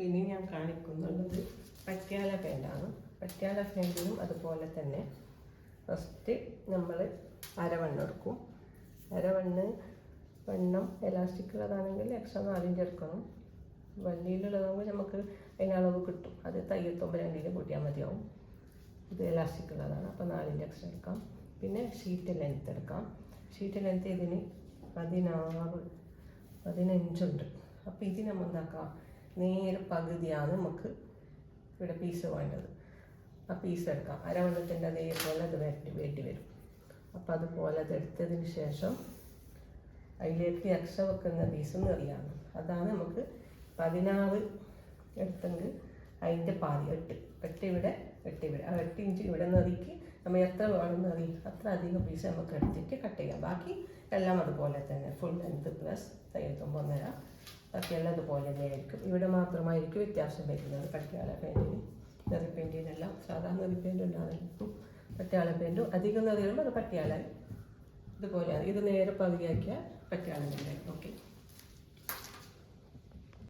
ഇനി ഞാൻ കാണിക്കുന്നുള്ളത് പട്യാല പാൻറ്റാണ്. പട്യാല പാൻറ്റിനും അതുപോലെ തന്നെ ഫസ്റ്റ് നമ്മൾ അരവണ്ണം എടുക്കും. വണ്ണം എലാസ്റ്റിക് ഉള്ളതാണെങ്കിൽ എക്സ്ട്രാ 4 ഇഞ്ച് എടുക്കണം. വള്ളിയിലുള്ളതാകുമ്പോൾ നമുക്ക് അതിനളവ് കിട്ടും. അത് തയ്യത്തുമ്പോൾ 2 ഇഞ്ച് കൂട്ടിയാൽ മതിയാവും. ഇത് എലാസ്റ്റിക് ഉള്ളതാണ്, അപ്പോൾ 4 ഇഞ്ച് എക്സ്ട്രാ എടുക്കാം. പിന്നെ ഷീറ്റ് ലെങ്ത്ത് എടുക്കാം. ഷീറ്റ് ലെങ്ത്ത് ഇതിന് 15 ഉണ്ട്. അപ്പോൾ ഇത് നമ്മൾ എന്താക്കാം, നേരെ പകുതിയാണ് നമുക്ക് ഇവിടെ പീസ് വേണ്ടത്. ആ പീസ് എടുക്കാം. അരവണ്ണത്തിൻ്റെ അതേപോലെ അത് വെട്ടി വരും. അപ്പോൾ അതുപോലെ അത് എടുത്തതിന് ശേഷം അതിലേക്ക് എക്സ്ട്രാ വെക്കുന്ന പീസ് നിറിയാണ്. അതാണ് നമുക്ക് 16 എടുത്തെങ്കിൽ അതിൻ്റെ പാതി 8 ഇവിടെ ആ 8 ഇഞ്ച് ഇവിടെ നിറിക്ക് നമ്മൾ എത്ര വേണം നിറി അത്ര അധികം പീസ് നമുക്ക് എടുത്തിട്ട് കട്ട് ചെയ്യാം. ബാക്കി എല്ലാം അതുപോലെ തന്നെ ഫുൾ ലെങ്ത് പ്ലസ് തയ്യത്തുമ്പോൾ നേരം ബാക്കിയെല്ലാം അതുപോലെ തന്നെ ആയിരിക്കും. ഇവിടെ മാത്രമായിരിക്കും വ്യത്യാസം വരുന്നത്. പട്യാല പാൻറ്റിന് നെറി പെയിൻറ്റിനെല്ലാം സാധാരണ നെറി പെയിൻറ്റ് ഉണ്ടാകും. പട്യാല പെയിൻറ്റും അധികം നിറി വരുമ്പോൾ അത് പട്യാല ഇതുപോലെയാണ്. ഇത് നേരെ പകുതിയാക്കിയാൽ പട്യാല പെയിൻറ്റ്. ഓക്കെ.